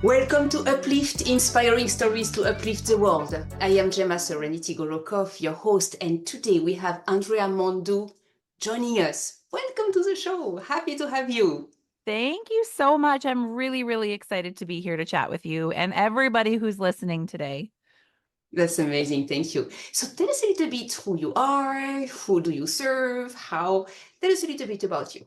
Welcome to Uplift, inspiring stories to uplift the world. I am Gemma Serenity Gorokov, your host, and today we have Andrea Mondoux joining us. Welcome to the show. Happy to have you. Thank you so much. I'm really, really excited to be here to chat with you and everybody who's listening today. That's amazing. Thank you. So tell us a little bit who you are, who do you serve, how. Tell us a little bit about you.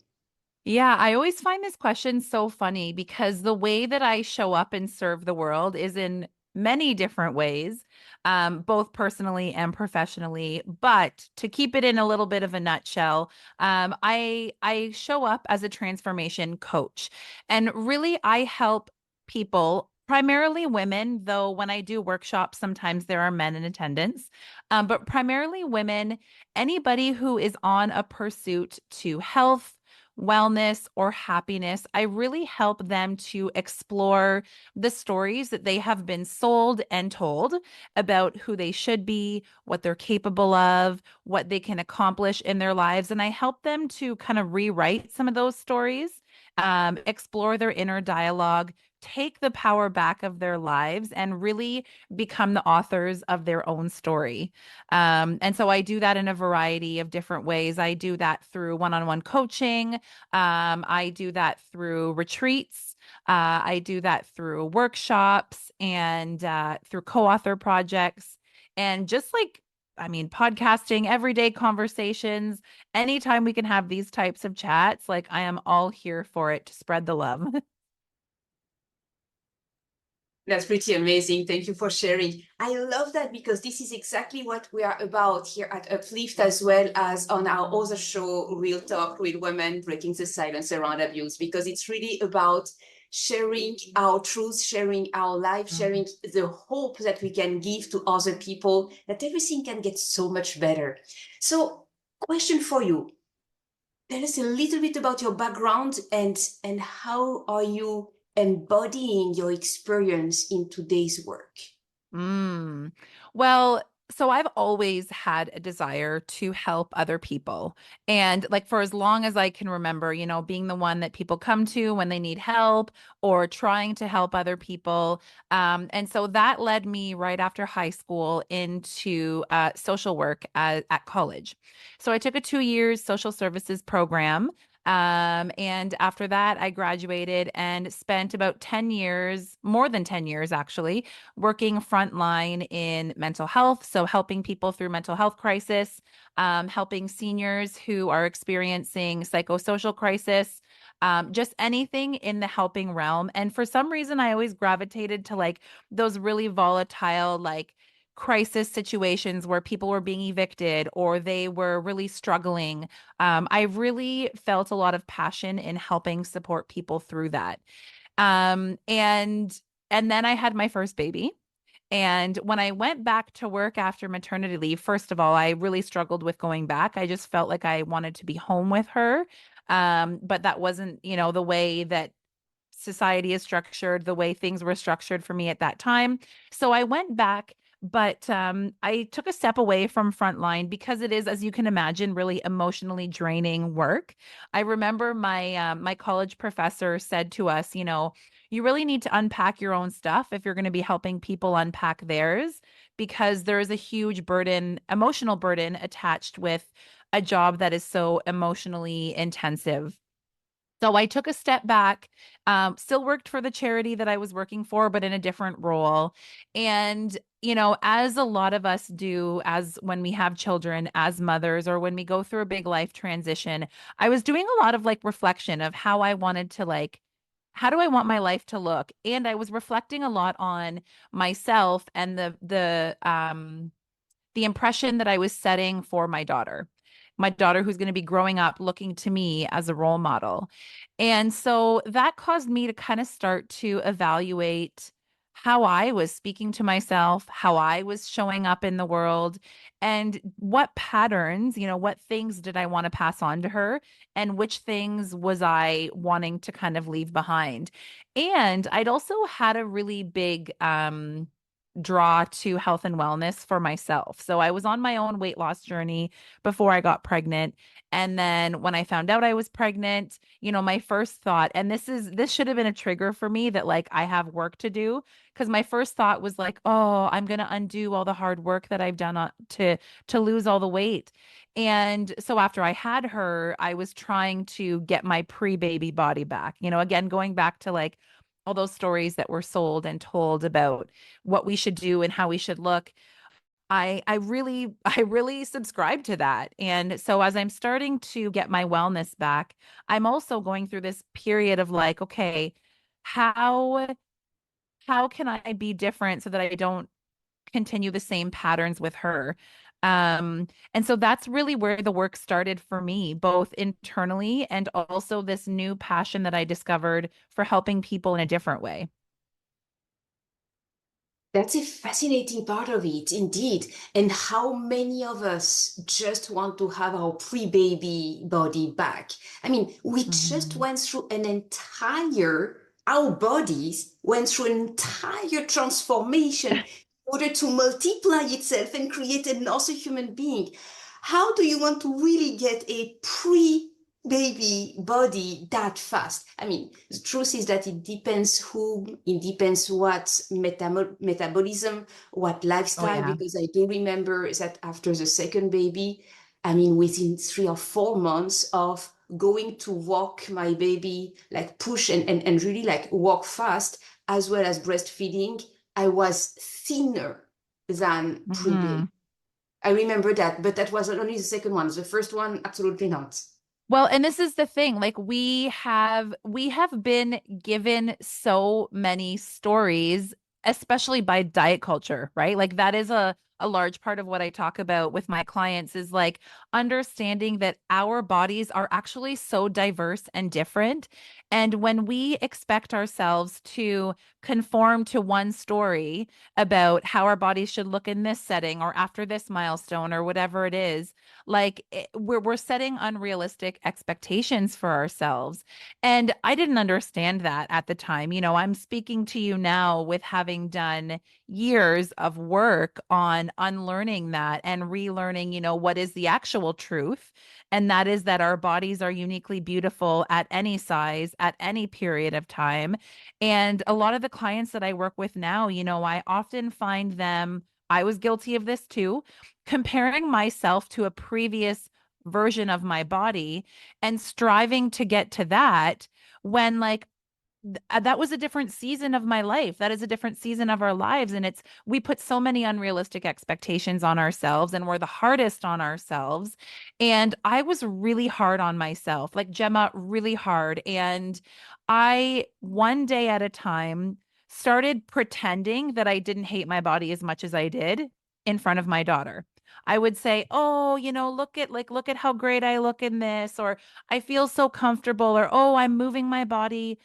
Yeah, I always find this question so funny because the way that I show up and serve the world is in many different ways, both personally and professionally. But to keep it in a little bit of a nutshell, I show up as a transformation coach, and really I help people. Primarily women, though when I do workshops, sometimes there are men in attendance, but primarily women, anybody who is on a pursuit to health, wellness, or happiness. I really help them to explore the stories that they have been sold and told about who they should be, what they're capable of, what they can accomplish in their lives. And I help them to kind of rewrite some of those stories, explore their inner dialogue. Take the power back of their lives and really become the authors of their own story. And so I do that in a variety of different ways. I do that through one on one coaching. I do that through retreats. I do that through workshops and through co author projects. And just like, I mean, podcasting, everyday conversations, anytime we can have these types of chats, like I am all here for it to spread the love. That's pretty amazing. Thank you for sharing. I love that because this is exactly what we are about here at Uplift, as well as on our other show, Real Talk with Women, Breaking the Silence Around Abuse, because it's really about sharing our truth, sharing our life, Mhm. sharing the hope that we can give to other people, that everything can get so much better. So, question for you. Tell us a little bit about your background and how are you embodying your experience in today's work? Mm. Well, so I've always had a desire to help other people. And like for as long as I can remember, being the one that people come to when they need help or trying to help other people. And so that led me right after high school into social work at college. So I took a 2 years social services program. And after that, I graduated and spent about 10 years, more than 10 years actually, working frontline in mental health. So, helping people through mental health crisis, helping seniors who are experiencing psychosocial crisis, just anything in the helping realm. And for some reason, I always gravitated to like those really volatile, like, crisis situations where people were being evicted or they were really struggling. I really felt a lot of passion in helping support people through that. Um, and and then I had my first baby. And when I went back to work after maternity leave, first of all, I really struggled with going back. I just felt like I wanted to be home with her. But that wasn't, the way that society is structured, the way things were structured for me at that time. So I went back, but I took a step away from frontline because it is, as you can imagine, really emotionally draining work. I remember my college professor said to us, you really need to unpack your own stuff if you're going to be helping people unpack theirs, because there is a huge burden, emotional burden attached with a job that is so emotionally intensive. So I took a step back, still worked for the charity that I was working for, but in a different role. And, as a lot of us do, as when we have children, as mothers, or when we go through a big life transition, I was doing a lot of like reflection of how I wanted to like, how do I want my life to look? And I was reflecting a lot on myself and the impression that I was setting for my daughter who's going to be growing up looking to me as a role model. And so that caused me to kind of start to evaluate how I was speaking to myself, how I was showing up in the world, and what patterns, what things did I want to pass on to her, and which things was I wanting to kind of leave behind. And I'd also had a really big draw to health and wellness for myself. So I was on my own weight loss journey before I got pregnant. And then when I found out I was pregnant, my first thought, and this should have been a trigger for me that like I have work to do, because my first thought was like, oh, I'm gonna undo all the hard work that I've done to lose all the weight. And so after I had her, I was trying to get my pre-baby body back. Again, going back to like all those stories that were sold and told about what we should do and how we should look. I really subscribe to that. And so as I'm starting to get my wellness back, I'm also going through this period of like, okay, how how can I be different so that I don't continue the same patterns with her? And so that's really where the work started for me, both internally and also this new passion that I discovered for helping people in a different way. That's a fascinating part of it, indeed. And how many of us just want to have our pre-baby body back? I mean, we just Mhm. went through our bodies went through an entire transformation in order to multiply itself and create another human being. How do you want to really get a pre-baby body that fast? I mean, the truth is that it depends what metabolism, what Oh lifestyle, yeah. because I do remember that after the second baby, I mean, within 3 or 4 months of going to walk my baby, like push and really like walk fast, as well as breastfeeding, I was thinner than pre-baby. Mhm. I remember that, but that was only the second one. The first one, absolutely not. Well, and this is the thing, like we have been given so many stories, especially by diet culture, right? Like that is a large part of what I talk about with my clients is like understanding that our bodies are actually so diverse and different. And when we expect ourselves to conform to one story about how our bodies should look in this setting or after this milestone or whatever it is, like we're setting unrealistic expectations for ourselves. And I didn't understand that at the time. I'm speaking to you now with having done years of work on unlearning that and relearning, what is the actual truth. And that is that our bodies are uniquely beautiful at any size, at any period of time. And a lot of the clients that I work with now, I often find them, I was guilty of this too, comparing myself to a previous version of my body and striving to get to that when like that was a different season of my life. That is a different season of our lives. And we put so many unrealistic expectations on ourselves and we're the hardest on ourselves. And I was really hard on myself, like Gemma, really hard. And I, one day at a time, started pretending that I didn't hate my body as much as I did in front of my daughter. I would say, "Oh, look at how great I look in this," or "I feel so comfortable," or "Oh, I'm moving my body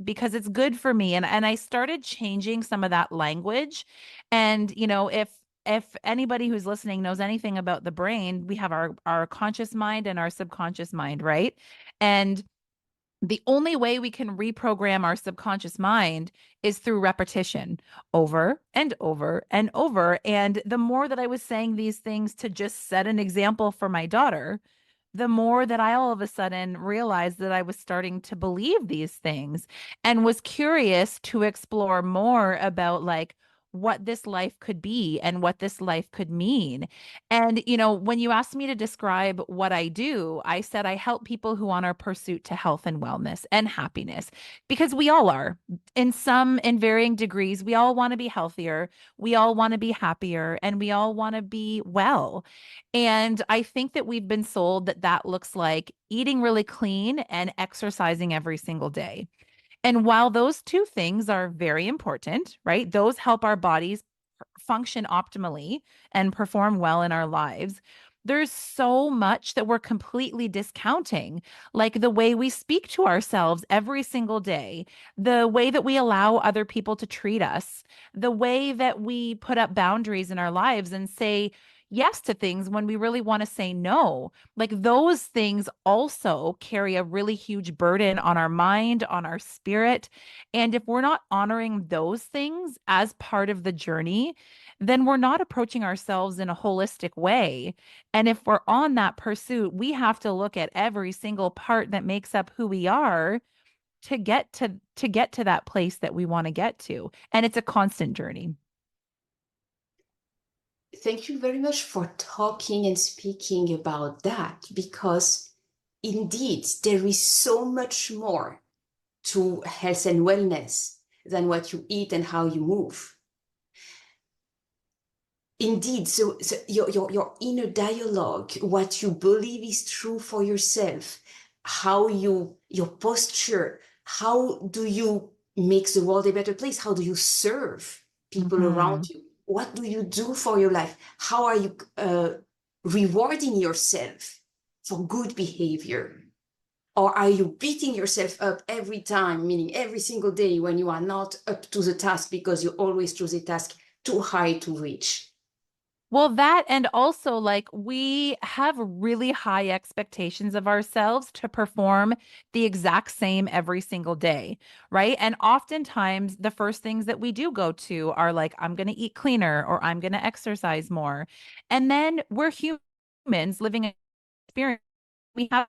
because it's good for me." And I started changing some of that language. And if anybody who's listening knows anything about the brain, we have our conscious mind and our subconscious mind, right? And the only way we can reprogram our subconscious mind is through repetition over and over and over. And the more that I was saying these things to just set an example for my daughter, the more that I all of a sudden realized that I was starting to believe these things and was curious to explore more about like what this life could be and what this life could mean. And, when you asked me to describe what I do, I said I help people who are on our pursuit to health and wellness and happiness because we all are in varying degrees. We all want to be healthier. We all want to be happier and we all want to be well. And I think that we've been sold that that looks like eating really clean and exercising every single day. And while those two things are very important, right? Those help our bodies function optimally and perform well in our lives. There's so much that we're completely discounting, like the way we speak to ourselves every single day, the way that we allow other people to treat us, the way that we put up boundaries in our lives and say, yes to things when we really want to say no. Like those things also carry a really huge burden on our mind, on our spirit. And if we're not honoring those things as part of the journey, then we're not approaching ourselves in a holistic way. And if we're on that pursuit, we have to look at every single part that makes up who we are to get to that place that we want to get to. And it's a constant journey. Thank you very much for talking and speaking about that, because indeed there is so much more to health and wellness than what you eat and how you move. Indeed, so your inner dialogue, what you believe is true for yourself, how your posture, how do you make the world a better place? How do you serve people around Mhm. you? What do you do for your life? How are you rewarding yourself for good behavior? Or are you beating yourself up every time, meaning every single day when you are not up to the task because you always choose a task too high to reach? Well, that and also like we have really high expectations of ourselves to perform the exact same every single day, right? And oftentimes the first things that we do go to are like, I'm going to eat cleaner or I'm going to exercise more. And then we're humans living an experience. We have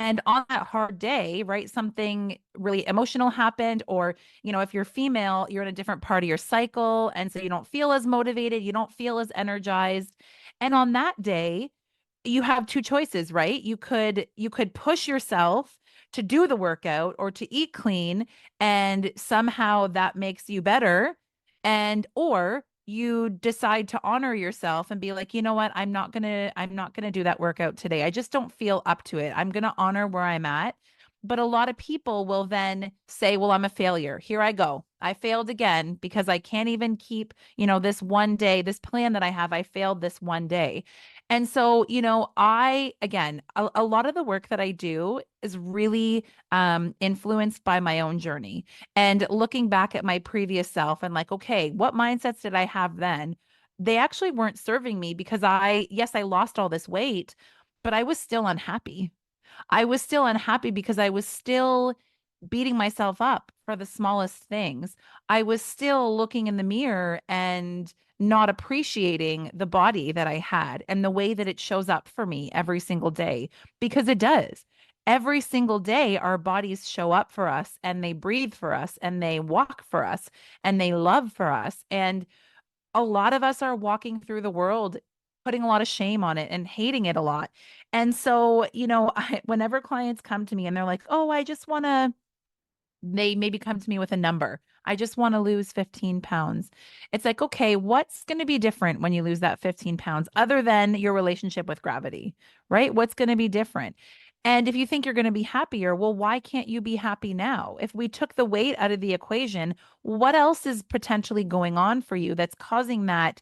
and on that hard day, right, something really emotional happened, or, if you're female, you're in a different part of your cycle. And so you don't feel as motivated, you don't feel as energized. And on that day, you have two choices, right? You could push yourself to do the workout or to eat clean, and somehow that makes you better. And or you decide to honor yourself and be like, you know what, I'm not gonna do that workout today. I just don't feel up to it. I'm gonna honor where I'm at. But a lot of people will then say, well, I'm a failure. Here I go. I failed again because I can't even keep, this one day, this plan that I have. I failed this one day. And so, again, a lot of the work that I do is really influenced by my own journey and looking back at my previous self and like, okay, what mindsets did I have then? They actually weren't serving me because yes, I lost all this weight, but I was still unhappy. I was still unhappy because I was still beating myself up for the smallest things. I was still looking in the mirror and not appreciating the body that I had and the way that it shows up for me every single day, because it does. Every single day, our bodies show up for us and they breathe for us and they walk for us and they love for us. And a lot of us are walking through the world putting a lot of shame on it and hating it a lot. And so, whenever clients come to me and they're like, oh, they maybe come to me with a number. I just want to lose 15 pounds. It's like, okay, what's going to be different when you lose that 15 pounds other than your relationship with gravity, right? What's going to be different? And if you think you're going to be happier, well, why can't you be happy now? If we took the weight out of the equation, what else is potentially going on for you that's causing that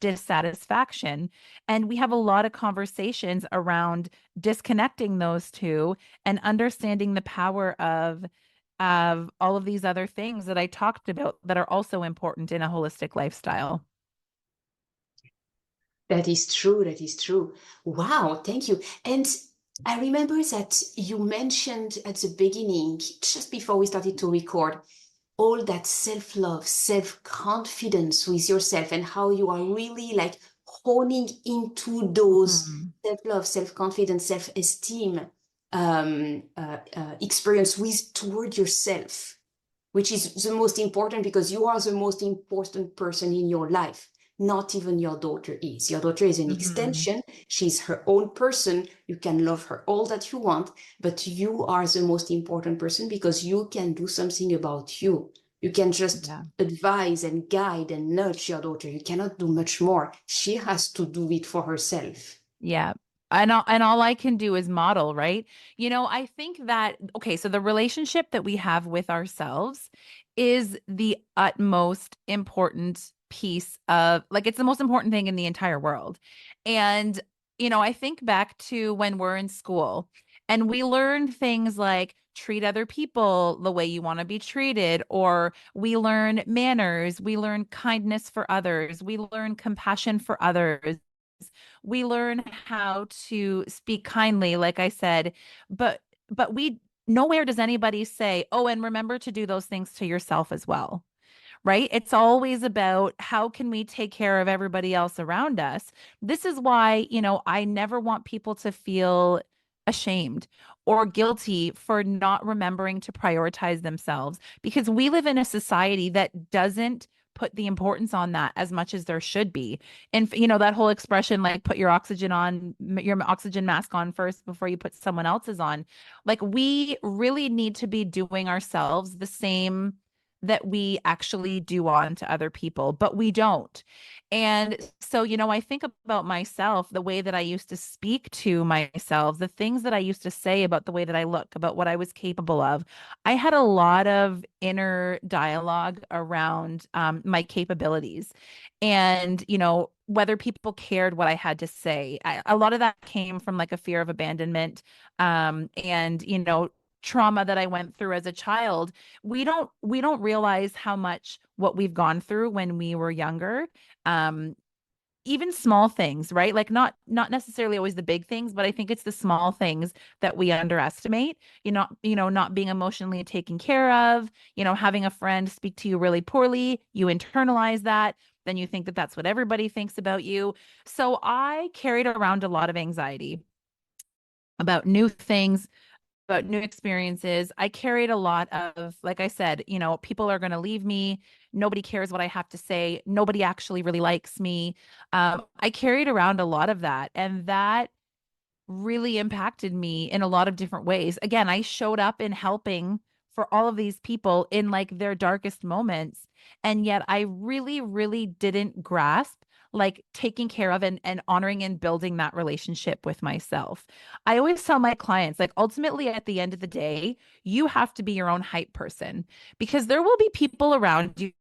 dissatisfaction? And we have a lot of conversations around disconnecting those two and understanding the power of all of these other things that I talked about that are also important in a holistic lifestyle. That is true. That is true. Wow, thank you. And I remember that you mentioned at the beginning, just before we started to record, all that self-love, self-confidence with yourself, and how you are really like honing into those Mhm. self-love, self-confidence, self-esteem experience with toward yourself, which is the most important, because you are the most important person in your life. Not even your daughter is. Your daughter is an Mhm. extension. She's her own person. You can love her all that you want, but you are the most important person because you can do something about you. You can just Yeah. advise and guide and nudge your daughter. You cannot do much more. She has to do it for herself. Yeah. And all I can do is model, right? I think that, okay, so the relationship that we have with ourselves is the utmost important piece of, like, it's the most important thing in the entire world. And, I think back to when we're in school and we learn things like treat other people the way you want to be treated, or we learn manners, we learn kindness for others, we learn compassion for others. We learn how to speak kindly, like I said, but we nowhere does anybody say, "Oh, and remember to do those things to yourself as well." Right? It's always about how can we take care of everybody else around us. This is why, I never want people to feel ashamed or guilty for not remembering to prioritize themselves because we live in a society that doesn't put the importance on that as much as there should be. And that whole expression like put your oxygen mask on first before you put someone else's on. Like we really need to be doing ourselves the same that we actually do on to other people, but we don't. And so, I think about myself, the way that I used to speak to myself, the things that I used to say about the way that I look, about what I was capable of. I had a lot of inner dialogue around my capabilities. And, whether people cared what I had to say, a lot of that came from like a fear of abandonment, and, trauma that I went through as a child. We don't realize how much what we've gone through when we were younger. um Even small things, right? Like not necessarily always the big things, but I think it's the small things that we underestimate. Not being emotionally taken care of, having a friend speak to you really poorly, you internalize that, then you think that that's what everybody thinks about you. So I carried around a lot of anxiety about new things, about new experiences. I carried a lot of, like I said, people are going to leave me. Nobody cares what I have to say. Nobody actually really likes me. I carried around a lot of that. And that really impacted me in a lot of different ways. Again, I showed up in helping for all of these people in like their darkest moments. And yet I really, really didn't grasp like taking care of and honoring and building that relationship with myself. I always tell my clients, like, ultimately, at the end of the day, you have to be your own hype person because there will be people around you.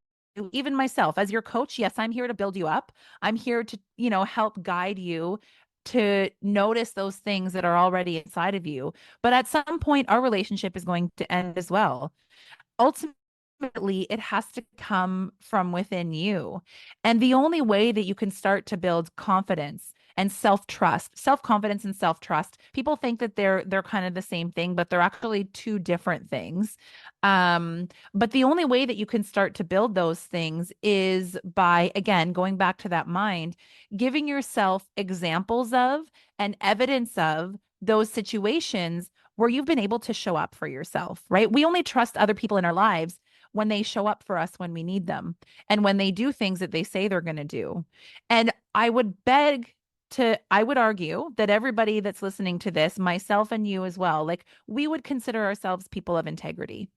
Even myself as your coach, yes, I'm here to build you up. I'm here to, help guide you to notice those things that are already inside of you. But at some point, our relationship is going to end as well. Ultimately, it has to come from within you. And the only way that you can start to build confidence and self-trust, self-confidence and self-trust, people think that they're kind of the same thing, but they're actually two different things. But the only way that you can start to build those things is by, again, going back to that mind, giving yourself examples of and evidence of those situations where you've been able to show up for yourself, right? We only trust other people in our lives when they show up for us when we need them and when they do things that they say they're going to do. And I would argue that everybody that's listening to this, myself and you as well, like we would consider ourselves people of integrity.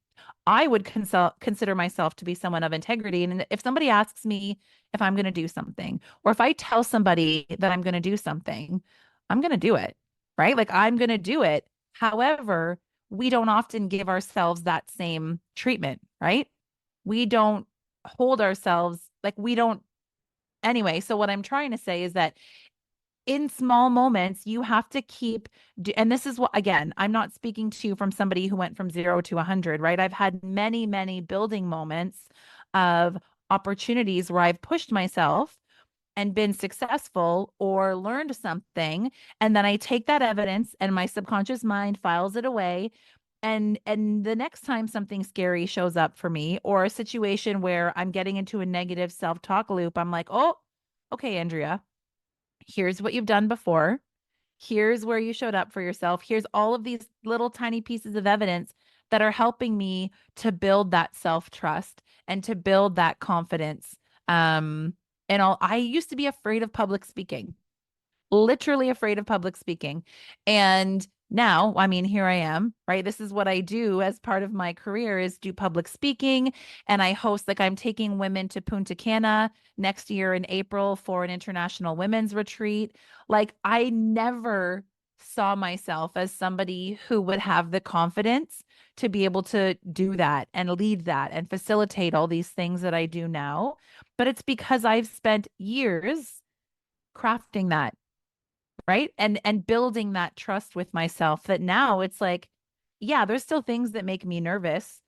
I would consider myself to be someone of integrity. And if somebody asks me if I'm going to do something, or if I tell somebody that I'm going to do something, I'm going to do it, right? Like I'm going to do it. However, we don't often give ourselves that same treatment, right? We don't hold ourselves like we don't. Anyway, so what I'm trying to say is that in small moments, you have to and this is what, again, I'm not speaking to you from somebody who went from 0 to 100, right? I've had many, many building moments of opportunities where I've pushed myself and been successful or learned something. And then I take that evidence and my subconscious mind files it away. And the next time something scary shows up for me or a situation where I'm getting into a negative self-talk loop, I'm like, oh, okay, Andrea, here's what you've done before. Here's where you showed up for yourself. Here's all of these little tiny pieces of evidence that are helping me to build that self-trust and to build that confidence. I used to be afraid of public speaking, literally afraid of public speaking. And now, I mean, here I am, right? This is what I do as part of my career is do public speaking. And I host, like I'm taking women to Punta Cana next year in April for an international women's retreat. Like I never saw myself as somebody who would have the confidence to be able to do that and lead that and facilitate all these things that I do now. But it's because I've spent years crafting that, right? And building that trust with myself that now it's like, yeah, there's still things that make me nervous.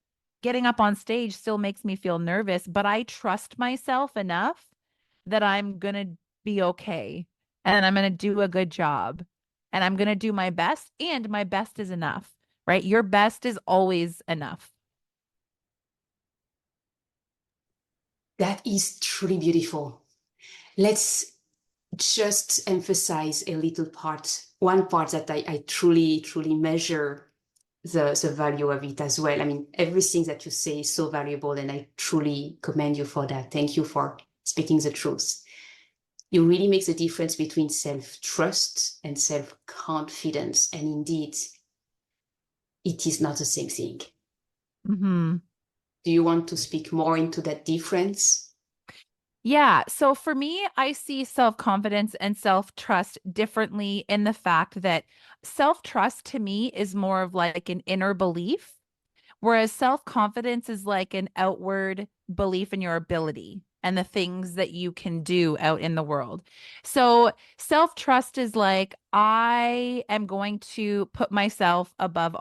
Getting up on stage still makes me feel nervous, but I trust myself enough that I'm going to be okay. and I'm going to do a good job and I'm going to do my best, and my best is enough, right? Your best is always enough. That is truly beautiful. Let's just emphasize a little part, one part that I truly, truly measure the value of it as well. I mean, everything that you say is so valuable, and I truly commend you for that. Thank you for speaking the truth. You really make the difference between self-trust and self-confidence. And indeed, it is not the same thing. Mm-hmm. Do you want to speak more into that difference? Yeah. So for me, I see self confidence and self trust differently in the fact that self trust to me is more of like an inner belief. Whereas self confidence is like an outward belief in your ability and the things that you can do out in the world. So self trust is like, I am going to put myself above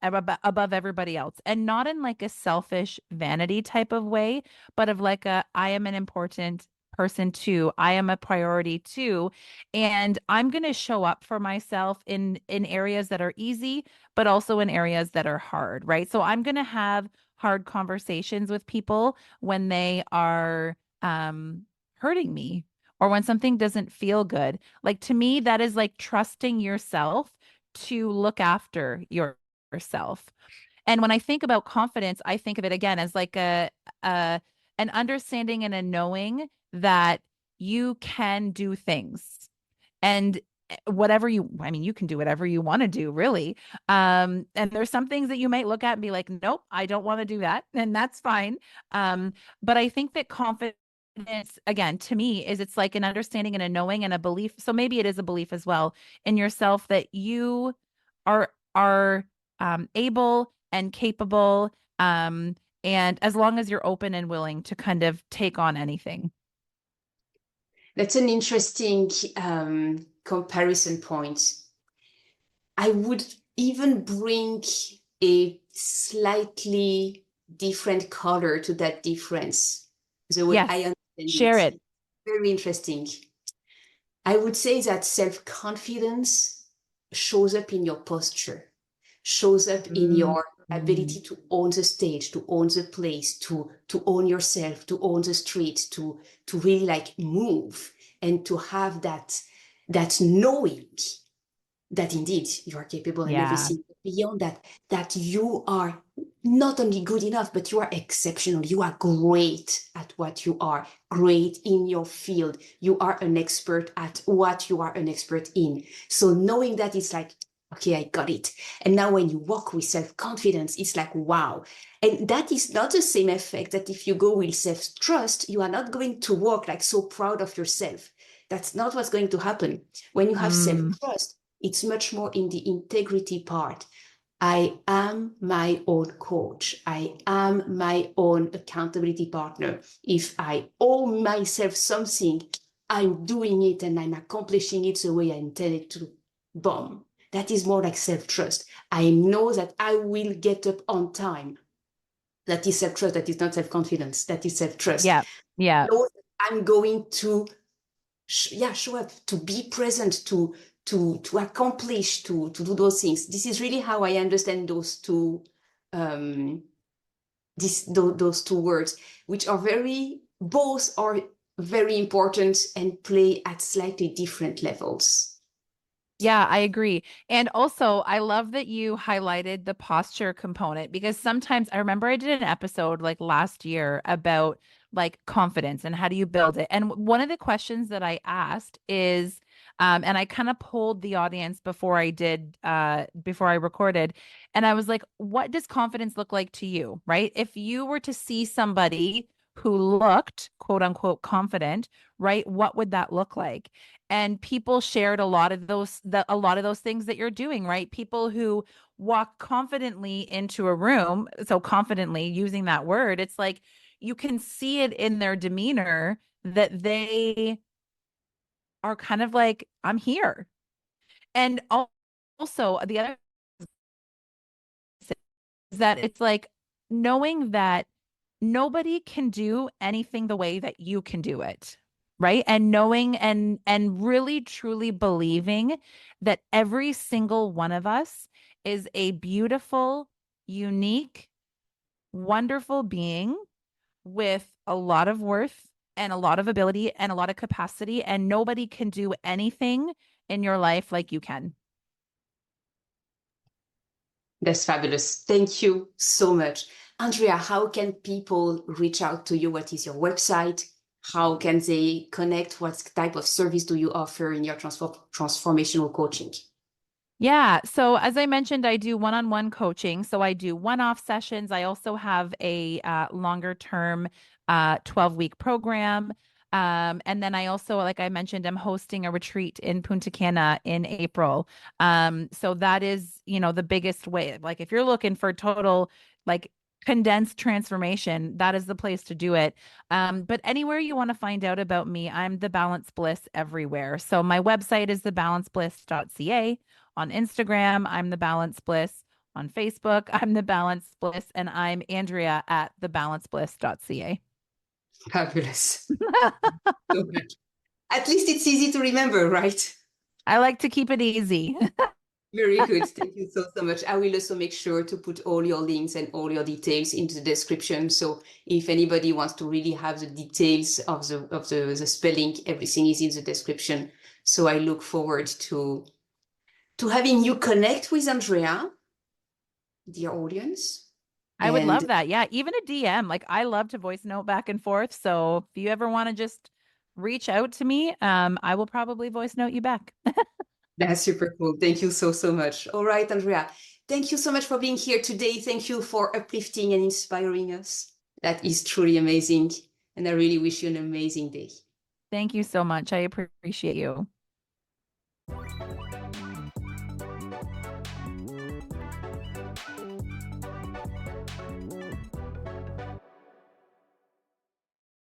above everybody else, and not in like a selfish vanity type of way, but of like a, I am an important person too. I am a priority too. And I'm going to show up for myself in areas that are easy, but also in areas that are hard, right? So I'm going to have hard conversations with people when they are hurting me or when something doesn't feel good. Like to me, that is like trusting yourself to look after yourself. And when I think about confidence, I think of it again as like a an understanding and a knowing that you can do things. And whatever you, I mean, you can do whatever you want to do, really. And there's some things that you might look at and be like, nope, I don't want to do that. And that's fine. But I think that confidence, again, to me, is it's like an understanding and a knowing and a belief. So maybe it is a belief as well in yourself that you are able and capable. And as long as you're open and willing to kind of take on anything. That's an interesting comparison point. I would even bring a slightly different color to that difference, the way I Yes, understand share it. it. Very interesting. I would say that self-confidence shows up in your posture, shows up in your Mm. ability to own the stage, to own the place, to own yourself, to own the street, to really like move and to have that knowing that indeed you are capable and Yeah. everything beyond that, that you are not only good enough, but you are exceptional. You are great at what you are, great in your field. You are an expert at what you are an expert in. So knowing that, it's like, okay, I got it. And now when you walk with self-confidence, it's like, wow. And that is not the same effect that if you go with self-trust, you are not going to walk like so proud of yourself. That's not what's going to happen. When you have Mm. self-trust, it's much more in the integrity part. I am my own coach. I am my own accountability partner. If I owe myself something, I'm doing it and I'm accomplishing it the way I intended to. Boom. That is more like self-trust. I know that I will get up on time. That is self-trust. That is not self-confidence. That is self-trust. Yeah. Yeah. I know that I'm going to show up, to be present, to accomplish, to do those things. This is really how I understand those two um those two words, which are very, both are very important and play at slightly different levels. Yeah, I agree. And also, I love that you highlighted the posture component because sometimes I remember I did an episode like last year about like confidence and how do you build it. And one of the questions that I asked is, and I kind of polled the audience before I recorded, and I was like, what does confidence look like to you, right? If you were to see somebody who looked quote unquote confident, right, what would that look like? And people shared a lot of a lot of those things that you're doing, right? People who walk confidently into a room, so confidently using that word, it's like you can see it in their demeanor that they are kind of like, I'm here. And also the other is that it's like knowing that nobody can do anything the way that you can do it. right? And knowing and really truly believing that every single one of us is a beautiful, unique, wonderful being with a lot of worth and a lot of ability and a lot of capacity, and nobody can do anything in your life like you can. That's fabulous. Thank you so much. Andrea, how can people reach out to you? What is your website? How can they connect? What type of service do you offer in your transformational coaching? Yeah. So as I mentioned, I do one-on-one coaching. So I do one-off sessions. I also have a longer term 12-week program. And then I also, like I mentioned, I'm hosting a retreat in Punta Cana in April. So that is, the biggest way. Like if you're looking for total, like condensed transformation, that is the place to do it. But anywhere you want to find out about me, I'm the Balance Bliss everywhere. So my website is thebalancedbliss.ca. On Instagram, I'm the Balance Bliss. On Facebook, I'm the Balance Bliss, and I'm Andrea at thebalancedbliss.ca. Fabulous. So much. At least it's easy to remember, right? I like to keep it easy. Very good. Thank you so, so much. I will also make sure to put all your links and all your details into the description. So if anybody wants to really have the details of the spelling, everything is in the description. So I look forward to having you connect with Andrea, dear audience. I would And love that. Yeah, even a DM. Like I love to voice note back and forth. So if you ever want to just reach out to me, I will probably voice note you back. that's super cool. Thank you so, so much. All right, Andrea. Thank you so much for being here today. Thank you for uplifting and inspiring us. That is truly amazing. And I really wish you an amazing day. Thank you so much. I appreciate you.